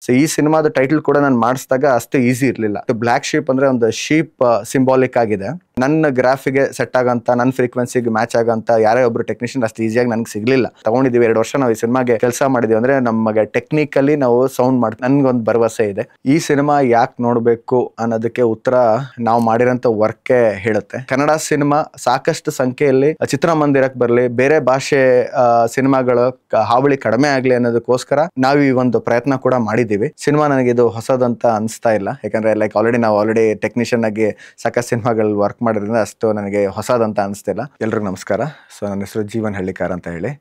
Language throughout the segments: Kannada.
ಸೊ ಈ ಸಿನಿಮಾದ ಟೈಟಲ್ ಕೂಡ ನಾನು ಮಾಡಿಸಿದಾಗ ಅಷ್ಟು ಈಸಿ ಇರಲಿಲ್ಲ. ಬ್ಲ್ಯಾಕ್ ಶೀಪ್ ಅಂದರೆ ಒಂದು ಶೀಪ್ ಸಿಂಬಾಲಿಕ್ ಆಗಿದೆ. ನನ್ನ ಗ್ರಾಫಿಗೆ ಸೆಟ್ ಆಗಂತ, ನನ್ನ ಫ್ರೀಕ್ವೆನ್ಸಿಗೆ ಮ್ಯಾಚ್ ಆಗಂತ ಯಾರೇ ಒಬ್ರು ಟೆಕ್ನಿಷಿಯನ್ ಅಷ್ಟು ಈಸಿಯಾಗಿ ನನಗೆ ಸಿಗಲಿಲ್ಲ. ತಗೊಂಡಿದ್ದೀವಿ 2 ವರ್ಷ ನಾವು ಈ ಸಿನಿಮಾಗೆ ಕೆಲಸ ಮಾಡಿದ್ದೀವಿ ಅಂದರೆ ನಮಗೆ ಟೆಕ್ನಿಕಲಿ ನಾವು ಸೌಂಡ್ ಮಾಡಿ ನನಗೊಂದು ಭರವಸೆ ಇದೆ. ಈ ಸಿನಿಮಾ ಯಾಕೆ ನೋಡಬೇಕು ಅನ್ನೋದಕ್ಕೆ ಉತ್ತರ ನಾವು ಮಾಡಿರೋಂಥ ವರ್ಕೇ ಹೇಳುತ್ತೆ. ಕನ್ನಡ ಸಿನಿಮಾ ಸಾಕಷ್ಟು ಸಂಖ್ಯೆಯಲ್ಲಿ ಚಿತ್ರಮಂದಿರಕ್ಕೆ ಬರಲಿ, ಬೇರೆ ಭಾಷೆ ಸಿನಿಮಾಗಳ ಹಾವಳಿ ಕಡಿಮೆ ಆಗಲಿ ಅನ್ನೋದಕ್ಕೋಸ್ಕರ ನಾವು ಈ ಒಂದು ಪ್ರಯತ್ನ ಕೂಡ ಮಾಡಿದ್ದೀವಿ. ಸಿನಿಮಾ ನನಗೆ ಇದು ಹೊಸದಂತ ಅನಿಸ್ತಾ ಇಲ್ಲ, ಯಾಕಂದ್ರೆ ನಾವು ಆಲ್ರೆಡಿ ಟೆಕ್ನಿಷಿಯನ್ ಆಗಿ ಸಾಕಷ್ಟು ಸಿನಿಮಾಗಳಲ್ಲಿ ವರ್ಕ್ ಮಾಡಿದ್ರಿಂದ ಅಷ್ಟು ನನಗೆ ಹೊಸದಂತ ಅನಿಸ್ತಿಲ್ಲ. ಎಲ್ರಿಗೂ ನಮಸ್ಕಾರ. ಸೊ ನನ್ನ ಹೆಸರು ಜೀವನ್ ಹಳ್ಳಿಕಾರ್ ಅಂತ ಹೇಳಿ.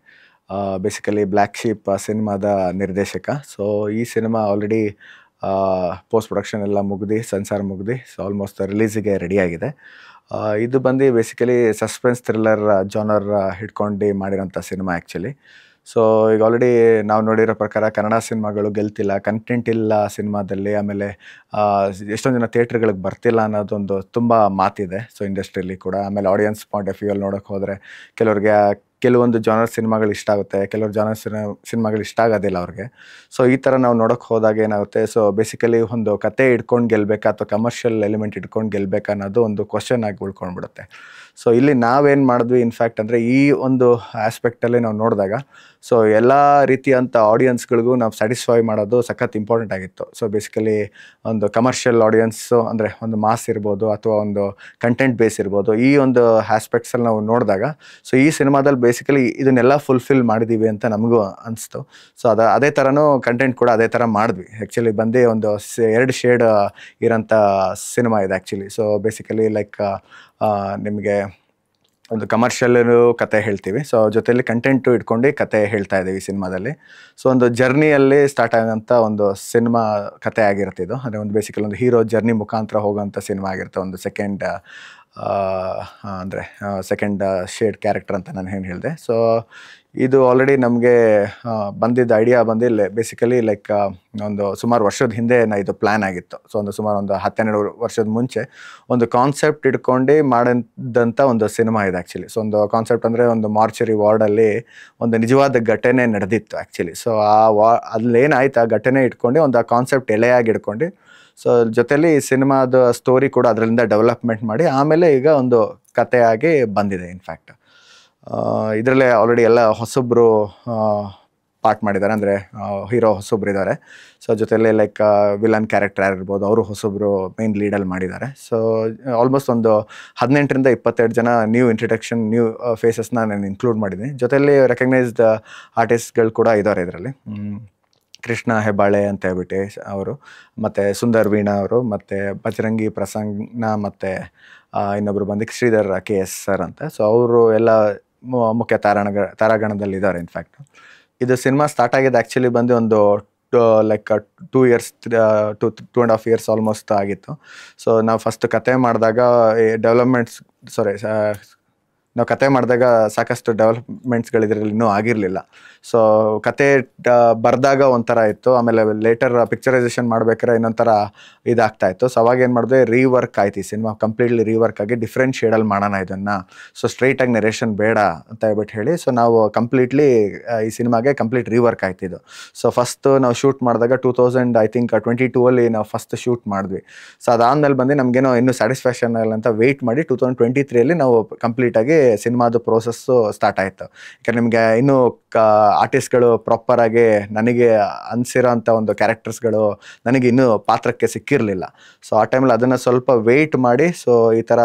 ಬೇಸಿಕಲಿ ಬ್ಲ್ಯಾಕ್ ಶೀಪ್ ಸಿನಿಮಾದ ನಿರ್ದೇಶಕ. ಸೊ ಈ ಸಿನಿಮಾ ಆಲ್ರೆಡಿ ಪೋಸ್ಟ್ ಪ್ರೊಡಕ್ಷನ್ ಎಲ್ಲ ಮುಗಿದು, ಸೆನ್ಸಾರ್ ಮುಗಿದು, ಸೊ ಆಲ್ಮೋಸ್ಟ್ ರಿಲೀಸಿಗೆ ರೆಡಿಯಾಗಿದೆ. ಇದು ಬಂದು ಬೇಸಿಕಲಿ ಸಸ್ಪೆನ್ಸ್ ಥ್ರಿಲ್ಲರ್ ಜಾನರ್ ಹಿಡ್ಕೊಂಡು ಮಾಡಿರೋಂಥ ಸಿನಿಮಾ ಆ್ಯಕ್ಚುಲಿ. ಸೊ ಈಗ ಆಲ್ರೆಡಿ ನಾವು ನೋಡಿರೋ ಪ್ರಕಾರ ಕನ್ನಡ ಸಿನಿಮಾಗಳು ಗೆಲ್ತಿಲ್ಲ, ಕಂಟೆಂಟ್ ಇಲ್ಲ ಸಿನಿಮಾದಲ್ಲಿ, ಆಮೇಲೆ ಎಷ್ಟೊಂದು ಜನ ಥಿಯೇಟ್ರ್ಗಳಿಗೆ ಬರ್ತಿಲ್ಲ ಅನ್ನೋದೊಂದು ತುಂಬ ಮಾತಿದೆ ಸೊ ಇಂಡಸ್ಟ್ರಿಯಲ್ಲಿ ಕೂಡ. ಆಮೇಲೆ ಆಡಿಯನ್ಸ್ ಪಾಯಿಂಟ್ ಆಫ್ ವ್ಯೂ ಅಲ್ಲಿ ನೋಡೋಕೆ ಹೋದರೆ ಕೆಲವೊಂದು ಜಾನರ್ ಸಿನಿಮಾಗಳು ಇಷ್ಟ ಆಗುತ್ತೆ, ಕೆಲವರು ಜಾನರ್ ಸಿನಿಮಾಗಳು ಇಷ್ಟ ಆಗೋದಿಲ್ಲ ಅವ್ರಿಗೆ. ಸೊ ಈ ಥರ ನಾವು ನೋಡೋಕೆ ಹೋದಾಗ ಏನಾಗುತ್ತೆ, ಸೊ ಬೇಸಿಕಲಿ ಒಂದು ಕತೆ ಇಟ್ಕೊಂಡು ಗೆಲ್ಲಬೇಕಾ ಅಥವಾ ಕಮರ್ಷಿಯಲ್ ಎಲಿಮೆಂಟ್ ಇಟ್ಕೊಂಡು ಗೆಲ್ಲಬೇಕಾ ಅನ್ನೋದು ಒಂದು ಕ್ವಶನ್ ಆಗಿ ಉಳ್ಕೊಂಡ್ಬಿಡುತ್ತೆ. ಸೊ ಇಲ್ಲಿ ನಾವೇನು ಮಾಡಿದ್ವಿ ಇನ್ಫ್ಯಾಕ್ಟ್ ಅಂದರೆ ಈ ಒಂದು ಆಸ್ಪೆಕ್ಟಲ್ಲಿ ನಾವು ನೋಡಿದಾಗ ಸೊ ಎಲ್ಲ ರೀತಿಯಂಥ ಆಡಿಯನ್ಸ್ಗಳಿಗೂ ನಾವು ಸ್ಯಾಟಿಸ್ಫೈ ಮಾಡೋದು ಸಖತ್ ಇಂಪಾರ್ಟೆಂಟ್ ಆಗಿತ್ತು. ಸೊ ಬೇಸಿಕಲಿ ಒಂದು ಕಮರ್ಷಿಯಲ್ ಆಡಿಯನ್ಸು ಅಂದರೆ ಒಂದು ಮಾಸ್ ಇರ್ಬೋದು ಅಥವಾ ಒಂದು ಕಂಟೆಂಟ್ ಬೇಸ್ ಇರ್ಬೋದು, ಈ ಒಂದು ಆಸ್ಪೆಕ್ಟ್ಸಲ್ಲಿ ನಾವು ನೋಡಿದಾಗ ಸೊ ಈ ಸಿನಿಮಾದಲ್ಲಿ ಬೇಸಿಕಲಿ ಇದನ್ನೆಲ್ಲ ಫುಲ್ಫಿಲ್ ಮಾಡಿದ್ದೀವಿ ಅಂತ ನಮಗೂ ಅನಿಸ್ತು. ಸೊ ಅದೇ ಥರನೂ ಕಂಟೆಂಟ್ ಕೂಡ ಅದೇ ಥರ ಮಾಡಿದ್ವಿ. ಆ್ಯಕ್ಚುಲಿ ಬಂದು ಒಂದು 2 ಶೇಡ್ ಇರೋಂಥ ಸಿನಿಮಾ ಇದೆ ಆ್ಯಕ್ಚುಲಿ. ಸೊ ಬೇಸಿಕಲಿ ನಿಮಗೆ ಒಂದು ಕಮರ್ಷಿಯಲ್ಲು ಕತೆ ಹೇಳ್ತೀವಿ, ಸೊ ಜೊತೆಯಲ್ಲಿ ಕಂಟೆಂಟು ಇಟ್ಕೊಂಡು ಕತೆ ಹೇಳ್ತಾ ಇದ್ದೀವಿ ಸಿನಿಮಾದಲ್ಲಿ. ಸೊ ಒಂದು ಜರ್ನಿಯಲ್ಲಿ ಸ್ಟಾರ್ಟ್ ಆಗೋಂಥ ಒಂದು ಸಿನಿಮಾ ಕತೆ ಆಗಿರುತ್ತೆ ಇದು. ಅಂದರೆ ಒಂದು ಬೇಸಿಕಲಿ ಒಂದು ಹೀರೋ ಜರ್ನಿ ಮುಖಾಂತರ ಹೋಗೋಂಥ ಸಿನಿಮಾ ಆಗಿರುತ್ತೆ. ಒಂದು ಸೆಕೆಂಡ್ ಶೇಡ್ ಕ್ಯಾರೆಕ್ಟರ್ ಅಂತ ನಾನು ಏನು ಹೇಳಿದೆ. ಸೊ ಇದು ಆಲ್ರೆಡಿ ನಮಗೆ ಬಂದಿದ್ದ ಐಡಿಯಾ ಬೇಸಿಕಲಿ ಒಂದು ಸುಮಾರು ವರ್ಷದ ಹಿಂದೆ ಇದು ಪ್ಲ್ಯಾನ್ ಆಗಿತ್ತು. ಸೊ ಸುಮಾರು ಒಂದು 10-12 ವರ್ಷದ ಮುಂಚೆ ಒಂದು ಕಾನ್ಸೆಪ್ಟ್ ಇಟ್ಕೊಂಡು ಮಾಡಿದಂಥ ಒಂದು ಸಿನಿಮಾ ಇದೆ ಆ್ಯಕ್ಚುಲಿ. ಸೊ ಒಂದು ಕಾನ್ಸೆಪ್ಟ್ ಅಂದರೆ ಒಂದು ಮಾರ್ಚರಿ ವಾರ್ಡಲ್ಲಿ ಒಂದು ನಿಜವಾದ ಘಟನೆ ನಡೆದಿತ್ತು ಆ್ಯಕ್ಚುಲಿ. ಸೊ ಅಲ್ಲೇನಾಯ್ತು, ಆ ಘಟನೆ ಇಟ್ಕೊಂಡು ಒಂದು ಆ ಕಾನ್ಸೆಪ್ಟ್ ಎಲೆಯಾಗಿ ಇಟ್ಕೊಂಡು ಸೊ ಜೊತೆಲಿ ಸಿನಿಮಾದ ಸ್ಟೋರಿ ಕೂಡ ಅದರಿಂದ ಡೆವಲಪ್ಮೆಂಟ್ ಮಾಡಿ ಆಮೇಲೆ ಈಗ ಒಂದು ಕಥೆಯಾಗಿ ಬಂದಿದೆ. ಇನ್ಫ್ಯಾಕ್ಟ್ ಇದರಲ್ಲೇ ಆಲ್ರೆಡಿ ಎಲ್ಲ ಹೊಸೊಬ್ಬರು ಪಾರ್ಟ್ ಮಾಡಿದ್ದಾರೆ, ಅಂದರೆ ಹೀರೋ ಹೊಸೊಬ್ರು ಇದ್ದಾರೆ. ಸೊ ಜೊತೆಲಿ ವಿಲನ್ ಕ್ಯಾರೆಕ್ಟರ್ ಯಾರಿರ್ಬೋದು ಅವರು ಹೊಸೊಬ್ರು ಮೇನ್ ಲೀಡಲ್ಲಿ ಮಾಡಿದ್ದಾರೆ. ಸೊ ಆಲ್ಮೋಸ್ಟ್ ಒಂದು 18-22 ಜನ ನ್ಯೂ ಇಂಟ್ರಡಕ್ಷನ್, ನ್ಯೂ ಫೇಸಸ್ನ ನಾನು ಇನ್ಕ್ಲೂಡ್ ಮಾಡಿದ್ದೀನಿ. ಜೊತೆಲಿ ರೆಕಗ್ನೈಸ್ಡ್ ಆರ್ಟಿಸ್ಟ್ಗಳು ಕೂಡ ಇದ್ದಾರೆ ಇದರಲ್ಲಿ. ಕೃಷ್ಣ ಹೆಬ್ಬಾಳೆ ಅಂತ ಹೇಳ್ಬಿಟ್ಟು ಅವರು, ಮತ್ತು ಸುಂದರ್ ವೀಣಾ ಅವರು, ಮತ್ತು ಬಜರಂಗಿ ಪ್ರಸನ್ನ, ಮತ್ತು ಇನ್ನೊಬ್ಬರು ಬಂದು ಶ್ರೀಧರ್ KS ಸರ್ ಅಂತ. ಸೊ ಅವರು ಎಲ್ಲ ಮುಖ್ಯ ತಾರಾಗಣದಲ್ಲಿ ಇದ್ದಾರೆ. ಇನ್ಫ್ಯಾಕ್ಟ್ ಇದು ಸಿನಿಮಾ ಸ್ಟಾರ್ಟ್ ಆಗಿದೆ ಆ್ಯಕ್ಚುಲಿ ಬಂದು ಒಂದು 2 ಇಯರ್ಸ್ 2.5 ಇಯರ್ಸ್ ಆಲ್ಮೋಸ್ಟ್ ಆಗಿತ್ತು. ಸೊ ನಾವು ಫಸ್ಟ್ ಕತೆ ಮಾಡಿದಾಗ ನಾವು ಕತೆ ಮಾಡಿದಾಗ ಸಾಕಷ್ಟು ಡೆವಲಪ್ಮೆಂಟ್ಸ್ಗಳು ಇದರಲ್ಲಿ ಇನ್ನೂ ಆಗಿರಲಿಲ್ಲ. ಸೊ ಕತೆ ಬರೆದಾಗ ಒಂಥರ ಇತ್ತು, ಆಮೇಲೆ ಲೇಟರ್ ಪಿಕ್ಚರೈಸೇಷನ್ ಮಾಡ್ಬೇಕಾದ್ರೆ ಇನ್ನೊಂಥರ ಇದಾಗ್ತಾ ಇತ್ತು. ಸೊ ಅವಾಗ ಏನು ಮಾಡಿದೆ, ರೀವರ್ಕ್ ಆಯ್ತು ಈ ಸಿನಿಮಾ, ಕಂಪ್ಲೀಟ್ಲಿ ರೀವರ್ಕ್ ಆಗಿ ಡಿಫ್ರೆಂಟ್ ಶೇಡಲ್ಲಿ ಮಾಡೋಣ ಇದನ್ನು, ಸೊ ಸ್ಟ್ರೈಟಾಗಿ ನರೇಷನ್ ಬೇಡ ಅಂತ ಹೇಳ್ಬಿಟ್ಟು ಹೇಳಿ ಸೊ ನಾವು ಕಂಪ್ಲೀಟ್ಲಿ ಈ ಸಿನಿಮಾಗೆ ಕಂಪ್ಲೀಟ್ ರೀವರ್ಕ್ ಆಯ್ತಿದ್ದು. ಸೊ ಫಸ್ಟ್ ನಾವು ಶೂಟ್ ಮಾಡಿದಾಗ 2022 ನಾವು ಫಸ್ಟ್ ಶೂಟ್ ಮಾಡಿದ್ವಿ. ಸೊ ಅದಾದಮೇಲೆ ಬಂದು ನಮಗೇನೋ ಇನ್ನೂ ಸ್ಯಾಟಿಸ್ಫ್ಯಾಕ್ಷನ್ ಆಗಲ್ಲ ಅಂತ ವೆಯ್ಟ್ ಮಾಡಿ 2023 ನಾವು ಕಂಪ್ಲೀಟಾಗಿ ಸಿನಿಮಾದ ಪ್ರೋಸೆಸ್ಸು ಸ್ಟಾರ್ಟ್ ಆಯಿತು. ಯಾಕಂದರೆ ನಿಮಗೆ ಇನ್ನೂ ಆರ್ಟಿಸ್ಟ್ಗಳು ಪ್ರಾಪರಾಗಿ ನನಗೆ ಅನಿಸಿರೋ ಅಂಥ ಒಂದು ಕ್ಯಾರೆಕ್ಟರ್ಸ್ಗಳು ನನಗೆ ಇನ್ನೂ ಪಾತ್ರಕ್ಕೆ ಸಿಕ್ಕಿರಲಿಲ್ಲ. ಸೊ ಆ ಟೈಮಲ್ಲಿ ಅದನ್ನು ಸ್ವಲ್ಪ ವೆಯ್ಟ್ ಮಾಡಿ ಸೊ ಈ ಥರ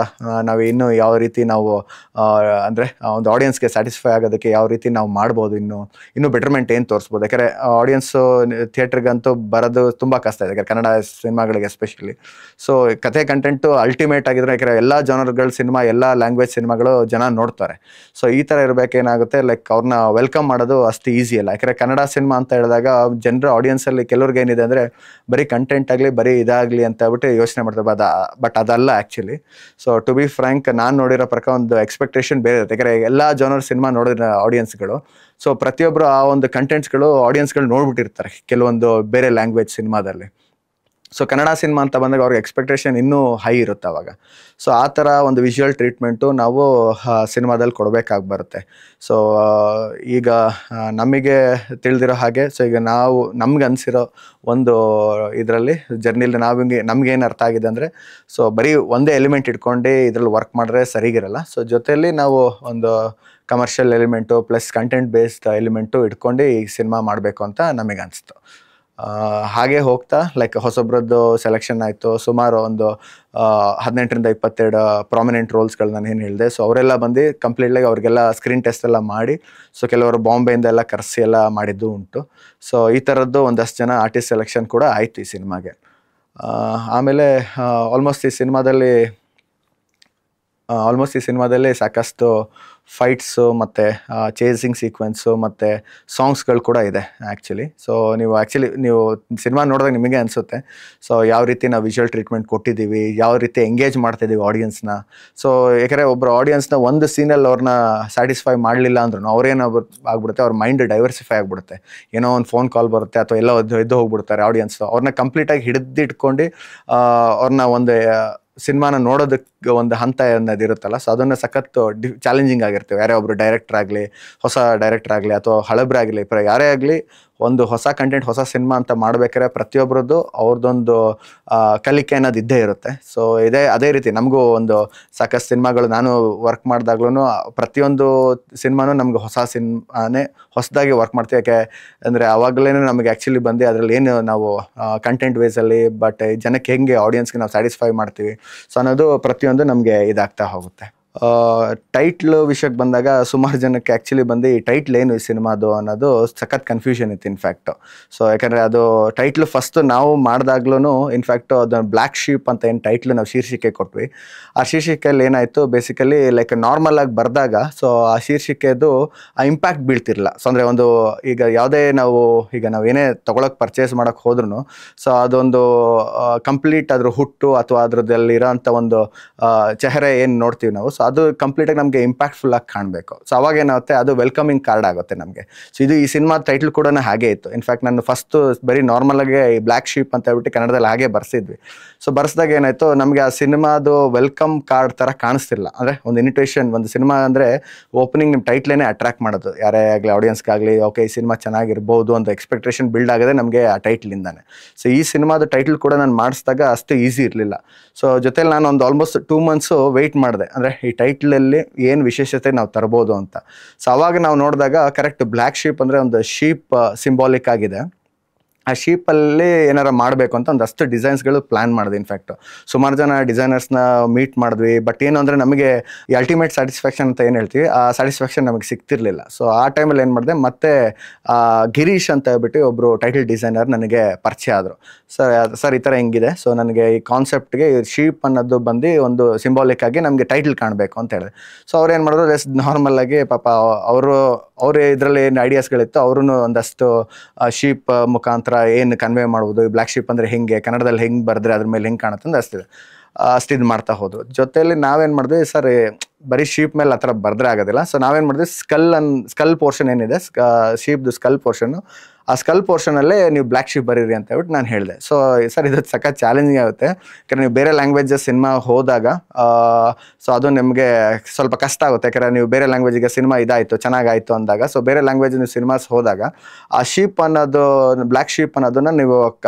ನಾವು ಇನ್ನೂ ಯಾವ ರೀತಿ ನಾವು ಅಂದರೆ ಒಂದು ಆಡಿಯನ್ಸ್ಗೆ ಸ್ಯಾಟಿಸ್ಫೈ ಆಗೋದಕ್ಕೆ ಯಾವ ರೀತಿ ನಾವು ಮಾಡ್ಬೋದು, ಇನ್ನೂ ಬೆಟರ್ಮೆಂಟ್ ಏನು ತೋರಿಸ್ಬೋದು. ಯಾಕಂದರೆ ಆಡಿಯನ್ಸು ಥಿಯೇಟ್ರಿಗಂತೂ ಬರೋದು ತುಂಬ ಕಷ್ಟ ಇದೆ, ಯಾಕಂದರೆ ಕನ್ನಡ ಸಿನಿಮಾಗಳಿಗೆ ಎಸ್ಪೆಷಲಿ. ಸೊ ಕತೆ ಕಂಟೆಂಟು ಅಲ್ಟಿಮೇಟ್ ಆಗಿದ್ರೆ, ಯಾಕಂದರೆ ಎಲ್ಲ ಜಾನರ್ಗಳ ಸಿನಿಮಾ, ಎಲ್ಲ ಲ್ಯಾಂಗ್ವೇಜ್ ಸಿನಿಮಾಗಳು ಜನ ನೋಡ್ತಾರೆ. ಸೊ ಈ ಥರ ಇರಬೇಕೇನಾಗುತ್ತೆ, ಅವ್ರನ್ನ ವೆಲ್ಕಮ್ ಮಾಡೋದು ಅಷ್ಟು ಈಸಿ ಅಲ್ಲ. ಯಾಕಂದರೆ ಕನ್ನಡ ಸಿನಿಮಾ ಅಂತ ಹೇಳಿದಾಗ ಜನರ ಆಡಿಯನ್ಸಲ್ಲಿ ಕೆಲವ್ರಿಗೆ ಏನಿದೆ ಅಂದರೆ ಬರೀ ಕಂಟೆಂಟ್ ಆಗಲಿ, ಬರೀ ಇದಾಗಲಿ ಅಂತ ಹೇಳ್ಬಿಟ್ಟು ಯೋಚನೆ ಮಾಡ್ತಾರೆ. ಬಟ್ ಅದಲ್ಲ actually. So to be frank, ನಾನು ನೋಡಿರೋ ಪ್ರಕಾರ ಒಂದು ಎಕ್ಸ್ಪೆಕ್ಟೇಷನ್ ಬೇರೆ ಇರುತ್ತೆ. ಯಾಕಂದರೆ ಎಲ್ಲ ಜಾನರ್ ಸಿನಿಮಾ ನೋಡಿರೋ ಆಡಿಯನ್ಸ್ಗಳು, ಸೊ ಪ್ರತಿಯೊಬ್ಬರು ಆ ಒಂದು ಕಂಟೆಂಟ್ಸ್ಗಳು ಆಡಿಯನ್ಸ್ಗಳು ನೋಡ್ಬಿಟ್ಟಿರ್ತಾರೆ ಕೆಲವೊಂದು ಬೇರೆ ಲ್ಯಾಂಗ್ವೇಜ್ ಸಿನಿಮಾದಲ್ಲಿ. ಸೊ ಕನ್ನಡ ಸಿನಿಮಾ ಅಂತ ಬಂದಾಗ ಅವ್ರಿಗೆ ಎಕ್ಸ್ಪೆಕ್ಟೇಷನ್ ಇನ್ನೂ ಹೈ ಇರುತ್ತೆ ಅವಾಗ. ಸೊ ಆ ಥರ ಒಂದು ವಿಜುವಲ್ ಟ್ರೀಟ್ಮೆಂಟು ನಾವು ಸಿನಿಮಾದಲ್ಲಿ ಕೊಡಬೇಕಾಗಿ ಬರುತ್ತೆ. ಸೊ ಈಗ ನಮಗೆ ತಿಳಿದಿರೋ ಹಾಗೆ, ಸೊ ಈಗ ನಾವು ನಮ್ಗೆ ಅನಿಸಿರೋ ಒಂದು ಇದರಲ್ಲಿ ಜರ್ನಿಲಿ ನಮಗೇನು ಅರ್ಥ ಆಗಿದೆ ಅಂದರೆ, ಸೊ ಬರೀ ಒಂದೇ ಎಲಿಮೆಂಟ್ ಇಟ್ಕೊಂಡು ಇದರಲ್ಲಿ ವರ್ಕ್ ಮಾಡಿದ್ರೆ ಸರಿಗಿರಲ್ಲ. ಸೊ ಜೊತೆಯಲ್ಲಿ ನಾವು ಒಂದು commercial element plus content based element ಇಟ್ಕೊಂಡು ಈ ಸಿನಿಮಾ ಮಾಡಬೇಕು ಅಂತ ನಮಗೆ ಅನಿಸ್ತು. ಹಾಗೆ ಹೋಗ್ತಾ ಲೈಕ್ ಹೊಸಬ್ರದ್ದು ಸೆಲೆಕ್ಷನ್ ಆಯಿತು. ಸುಮಾರು ಒಂದು 18ರಿಂದ 22 ಪ್ರಾಮಿನೆಂಟ್ ರೋಲ್ಸ್ಗಳು ನಾನು ಏನು ಹೇಳಿದೆ. ಸೊ ಅವರೆಲ್ಲ ಬಂದು ಕಂಪ್ಲೀಟ್ಲಾಗಿ ಅವ್ರಿಗೆಲ್ಲ ಸ್ಕ್ರೀನ್ ಟೆಸ್ಟ್ ಎಲ್ಲ ಮಾಡಿ, ಸೊ ಕೆಲವರು ಬಾಂಬೆಯಿಂದ ಎಲ್ಲ ಕರೆಸಿ ಎಲ್ಲ ಮಾಡಿದ್ದು ಉಂಟು. ಸೊ ಈ ಥರದ್ದು ಒಂದಷ್ಟು ಜನ ಆರ್ಟಿಸ್ಟ್ ಸೆಲೆಕ್ಷನ್ ಕೂಡ ಆಯಿತು ಈ ಸಿನಿಮಾಗೆ. ಆಮೇಲೆ ಆಲ್ಮೋಸ್ಟ್ ಈ ಸಿನಿಮಾದಲ್ಲಿ ಸಾಕಷ್ಟು ಫೈಟ್ಸು ಮತ್ತು ಚೇಸಿಂಗ್ ಸೀಕ್ವೆನ್ಸು ಮತ್ತು ಸಾಂಗ್ಸ್ಗಳು ಕೂಡ ಇದೆ ಆ್ಯಕ್ಚುಲಿ. ಸೊ ನೀವು ಸಿನಿಮಾ ನೋಡಿದಾಗ ನಿಮಗೆ ಅನಿಸುತ್ತೆ ಸೊ ಯಾವ ರೀತಿ ನಾವು ವಿಜುವಲ್ ಟ್ರೀಟ್ಮೆಂಟ್ ಕೊಟ್ಟಿದ್ದೀವಿ, ಯಾವ ರೀತಿ ಎಂಗೇಜ್ ಮಾಡ್ತಾಯಿದ್ದೀವಿ ಆಡಿಯನ್ಸ್ನ. ಸೊ ಯಾಕಂದರೆ ಒಬ್ಬರು ಆಡಿಯನ್ಸ್ನ ಒಂದು ಸೀನಲ್ಲಿ ಅವ್ರನ್ನ ಸ್ಯಾಟಿಸ್ಫೈ ಮಾಡಲಿಲ್ಲ ಅಂದ್ರೂ ಅವ್ರೇನು ಆಗ್ಬಿಡುತ್ತೆ, ಅವ್ರ ಮೈಂಡ್ ಡೈವರ್ಸಿಫೈ ಆಗಿಬಿಡುತ್ತೆ. ಏನೋ ಒಂದು ಫೋನ್ ಕಾಲ್ ಬರುತ್ತೆ ಅಥವಾ ಎಲ್ಲ ಎದ್ದು ಹೋಗ್ಬಿಡ್ತಾರೆ ಆಡಿಯನ್ಸ್. ಅವ್ರನ್ನ ಕಂಪ್ಲೀಟಾಗಿ ಹಿಡಿದಿಟ್ಕೊಂಡು ಅವ್ರನ್ನ ಒಂದು ಸಿನಿಮಾನ ನೋಡೋದಕ್ಕೆ ಒಂದು ಹಂತ ಅನ್ನೋದಿರುತ್ತಲ್ಲ. ಸೊ ಅದನ್ನು ಸಖತ್ತು ಚಾಲೆಂಜಿಂಗ್ ಆಗಿರ್ತೇವೆ. ಯಾರೇ ಒಬ್ಬರು ಡೈರೆಕ್ಟರ್ ಆಗಲಿ, ಹೊಸ ಡೈರೆಕ್ಟರ್ ಆಗಲಿ ಅಥವಾ ಹಳಬ್ರಾಗಲಿ, ಯಾರೇ ಆಗಲಿ ಒಂದು ಹೊಸ ಕಂಟೆಂಟ್, ಹೊಸ ಸಿನಿಮಾ ಅಂತ ಮಾಡ್ಬೇಕಾದ್ರೆ ಪ್ರತಿಯೊಬ್ಬರದ್ದು ಅವ್ರದ್ದೊಂದು ಕಲಿಕೆ ಅನ್ನೋದು ಇದ್ದೇ ಇರುತ್ತೆ. ಸೊ ಅದೇ ರೀತಿ ನಮಗೂ ಒಂದು ಸಾಕಷ್ಟು ಸಿನಿಮಾಗಳು ನಾನು ವರ್ಕ್ ಮಾಡಿದಾಗ್ಲೂ ಪ್ರತಿಯೊಂದು ಸಿನಿಮಾನೂ ನಮ್ಗೆ ಹೊಸದಾಗಿ ವರ್ಕ್ ಮಾಡ್ತೀವಿ. ಯಾಕೆ ಅಂದರೆ ಆವಾಗಲೇ ನಮಗೆ ಆ್ಯಕ್ಚುಲಿ ಬಂದು ಅದರಲ್ಲಿ ಏನು ನಾವು ಕಂಟೆಂಟ್ ವೇಸಲ್ಲಿ ಬಟ್ ಜನಕ್ಕೆ ಹೆಂಗೆ ಆಡಿಯನ್ಸ್ಗೆ ನಾವು ಸ್ಯಾಟಿಸ್ಫೈ ಮಾಡ್ತೀವಿ ಸೊ ಅನ್ನೋದು ಪ್ರತಿಯೊಂದು ನಮಗೆ ಇದಾಗ್ತಾ ಹೋಗುತ್ತೆ. ಟೈಟ್ಲ್ ವಿಷಯಕ್ಕೆ ಬಂದಾಗ ಸುಮಾರು ಜನಕ್ಕೆ ಆ್ಯಕ್ಚುಲಿ ಬಂದು ಈ ಟೈಟ್ಲ್ ಏನು ಈ ಸಿನಿಮಾದು ಅನ್ನೋದು ಸಖತ್ ಕನ್ಫ್ಯೂಷನ್ ಇತ್ತು ಇನ್ಫ್ಯಾಕ್ಟು. ಸೊ ಯಾಕಂದರೆ ಅದು ಟೈಟ್ಲ್ ಫಸ್ಟು ನಾವು ಮಾಡಿದಾಗ್ಲೂ ಇನ್ಫ್ಯಾಕ್ಟು ಅದನ್ನು ಬ್ಲ್ಯಾಕ್ ಶೀಪ್ ಅಂತ ಏನು ಟೈಟ್ಲ್ ನಾವು ಶೀರ್ಷಿಕೆ ಕೊಟ್ವಿ. ಆ ಶೀರ್ಷಿಕೆಯಲ್ಲಿ ಏನಾಯಿತು, ಬೇಸಿಕಲಿ ಲೈಕ್ ನಾರ್ಮಲ್ ಆಗಿ ಬರೆದಾಗ ಸೊ ಆ ಶೀರ್ಷಿಕೆದು ಆ ಇಂಪ್ಯಾಕ್ಟ್ ಬೀಳ್ತಿರಲಿಲ್ಲ. ಸೊ ಅಂದರೆ ಒಂದು ಈಗ ಯಾವುದೇ ನಾವು ಏನೇ ತೊಗೊಳಕ್ಕೆ ಪರ್ಚೇಸ್ ಮಾಡೋಕ್ಕೆ ಹೋದ್ರೂ ಸೊ ಅದೊಂದು ಕಂಪ್ಲೀಟ್ ಅದ್ರ ಹುಟ್ಟು ಅಥವಾ ಅದ್ರದ್ದಲ್ಲಿರೋಂಥ ಒಂದು ಚೆಹರೆ ಏನು ನೋಡ್ತೀವಿ ನಾವು, ಸೊ ಅದು ಕಂಪ್ಲೀಟಾಗಿ ನಮಗೆ ಇಂಪ್ಯಾಕ್ಟ್ಫುಲ್ ಆಗಿ ಕಾಣಬೇಕು. ಸೊ ಅವಾಗ ಏನಾಗುತ್ತೆ, ಅದು ವೆಲ್ಕಮಿಂಗ್ ಕಾರ್ಡ್ ಆಗುತ್ತೆ ನಮಗೆ. ಸೊ ಈ ಸಿನಿಮಾ ಟೈಟ್ಲ್ ಕೂಡ ಹಾಗೆ ಇತ್ತು. ಇನ್ಫ್ಯಾಕ್ಟ್ ನಾನು ಫಸ್ಟು ಬರೀ ನಾರ್ಮಲಾಗಿ ಈ ಬ್ಲ್ಯಾಕ್ ಶೀಪ್ ಅಂತ ಹೇಳ್ಬಿಟ್ಟು ಕನ್ನಡದಲ್ಲಿ ಹಾಗೆ ಬರ್ಸಿದ್ವಿ. ಸೊ ಬರ್ಸಿದಾಗ ಏನಾಯಿತು, ನಮಗೆ ಆ ಸಿನಿಮಾದು ವೆಲ್ಕಮ್ ಕಾರ್ಡ್ ಥರ ಕಾಣಿಸ್ತಿಲ್ಲ. ಅಂದರೆ ಒಂದು ಇನ್ವಿಟೇಷನ್, ಒಂದು ಸಿನಿಮಾ ಅಂದರೆ ಓಪನಿಂಗ್ ನಿಮ್ಮ ಟೈಟ್ಲೇನೆ ಅಟ್ರಾಕ್ಟ್ ಮಾಡೋದು ಯಾರೇ ಆಗಲಿ, ಆಡಿಯನ್ಸ್ಗಾಗಲಿ. ಓಕೆ ಈ ಸಿನಿಮಾ ಚೆನ್ನಾಗಿರ್ಬೋದು ಅಂತ ಎಕ್ಸ್ಪೆಕ್ಟೇಷನ್ ಬಿಲ್ಡ್ ಆಗೋದೇ ನಮಗೆ ಆ ಟೈಟ್ಲಿಂದಾನೆ. ಸೊ ಈ ಸಿನಿಮಾದ ಟೈಟ್ಲ್ ಕೂಡ ನಾನು ಮಾಡಿಸಿದಾಗ ಅಷ್ಟು ಈಸಿ ಇರಲಿಲ್ಲ. ಸೊ ಜೊತೆಲಿ ನಾನು ಒಂದು ಆಲ್ಮೋಸ್ಟ್ 2 months ವೆಯ್ಟ್ ಮಾಡಿದೆ, ಅಂದರೆ ಈ ಟೈಟ್ಲಲ್ಲಿ ಏನು ವಿಶೇಷತೆ ನಾವು ತರ್ಬೋದು ಅಂತ. ಸೊ ಅವಾಗ ನಾವು ನೋಡಿದಾಗ ಕರೆಕ್ಟ್ ಬ್ಲ್ಯಾಕ್ ಶೀಪ್ ಅಂದರೆ ಒಂದು ಶೀಪ್ ಸಿಂಬಾಲಿಕ್ ಆಗಿದೆ. ಆ ಶೀಪಲ್ಲಿ ಏನಾರ ಮಾಡಬೇಕು ಅಂತ ಒಂದಷ್ಟು ಡಿಸೈನ್ಸ್ಗಳು ಪ್ಲ್ಯಾನ್ ಮಾಡಿದೆ. ಇನ್ಫ್ಯಾಕ್ಟು ಸುಮಾರು ಜನ ಡಿಸೈನರ್ಸ್ನ ಮೀಟ್ ಮಾಡಿದ್ವಿ. ಬಟ್ ಏನು ಅಂದರೆ ನಮಗೆ ಈ ಅಲ್ಟಿಮೇಟ್ ಸ್ಯಾಟಿಸ್ಫ್ಯಾಕ್ಷನ್ ಅಂತ ಏನು ಹೇಳ್ತೀವಿ, ಆ ಸ್ಯಾಟಿಸ್ಫ್ಯಾಕ್ಷನ್ ನಮಗೆ ಸಿಗ್ತಿರ್ಲಿಲ್ಲ. ಸೊ ಆ ಟೈಮಲ್ಲಿ ಏನು ಮಾಡಿದೆ, ಮತ್ತೆ ಗಿರೀಶ್ ಅಂತ ಹೇಳ್ಬಿಟ್ಟು ಒಬ್ಬರು ಟೈಟಲ್ ಡಿಸೈನರ್ ನನಗೆ ಪರಿಚಯ ಆದರು. ಸರ್ ಈ ಥರ ಹೆಂಗಿದೆ, ಸೊ ನನಗೆ ಈ ಕಾನ್ಸೆಪ್ಟ್ಗೆ ಶೀಪ್ ಅನ್ನೋದು ಬಂದು ಒಂದು ಸಿಂಬಾಲಿಕ್ ಆಗಿ ನಮಗೆ ಟೈಟಲ್ ಕಾಣಬೇಕು ಅಂತ ಹೇಳಿದೆ. ಸೊ ಅವ್ರು ಏನು ಮಾಡಿದ್ರು, ನಾರ್ಮಲ್ಲಾಗಿ ಪಾಪ ಅವರು ಇದರಲ್ಲಿ ಏನು ಐಡಿಯಾಸ್ಗಳಿತ್ತು ಅವರು ಒಂದಷ್ಟು ಶೀಪ್ ಮುಖಾಂತರ ಏನು ಕನ್ವೆ ಮಾಡ್ಬೋದು, ಬ್ಲ್ಯಾಕ್ ಶೀಪ್ ಅಂದರೆ ಹೆಂಗೆ, ಕನ್ನಡದಲ್ಲಿ ಹೆಂಗೆ ಬರೆದ್ರೆ ಅದ್ರ ಮೇಲೆ ಹೆಂಗೆ ಕಾಣುತ್ತೆ ಅಂತ ಅಷ್ಟು ಇದು ಮಾಡ್ತಾ ಹೋದ್ರು. ಜೊತೆಯಲ್ಲಿ ನಾವೇನು ಮಾಡಿದ್ವಿ, ಸರ್ ಬರೀ ಶೀಪ್ ಮೇಲೆ ಆ ಥರ ಬರೆದ್ರೆ ಆಗೋದಿಲ್ಲ. ಸೊ ನಾವೇನು ಮಾಡಿದ್ವಿ, ಸ್ಕಲ್ ಪೋರ್ಷನ್ ಏನಿದೆ, ಶೀಪ್ದು ಸ್ಕಲ್ ಪೋರ್ಷನ್ನು, ಆ ಸ್ಕಲ್ ಪೋರ್ಷನಲ್ಲೇ ನೀವು ಬ್ಲ್ಯಾಕ್ ಶೀಪ್ ಬರೀರಿ ಅಂತ ಹೇಳ್ಬಿಟ್ಟು ನಾನು ಹೇಳಿದೆ. ಸೊ ಸರ್ ಇದು ಸಖತ್ ಚಾಲೆಂಜಿಂಗ್ ಆಗುತ್ತೆ. ಯಾಕಂದರೆ ನೀವು ಬೇರೆ ಲ್ಯಾಂಗ್ವೇಜಸ್ ಸಿನಿಮಾ ಹೋದಾಗ ಸೊ ಅದು ನಿಮಗೆ ಸ್ವಲ್ಪ ಕಷ್ಟ ಆಗುತ್ತೆ. ಯಾಕಂದರೆ ನೀವು ಬೇರೆ ಲ್ಯಾಂಗ್ವೇಜಿಗೆ ಸಿನಿಮಾ ಇದಾಯಿತು ಚೆನ್ನಾಗಾಯಿತು ಅಂದಾಗ, ಸೊ ಬೇರೆ ಲ್ಯಾಂಗ್ವೇಜ್ ನೀವು ಸಿನಿಮಾಸ್ ಹೋದಾಗ ಆ ಶೀಪ್ ಅನ್ನೋದು, ಬ್ಲ್ಯಾಕ್ ಶೀಪ್ ಅನ್ನೋದನ್ನು ನೀವು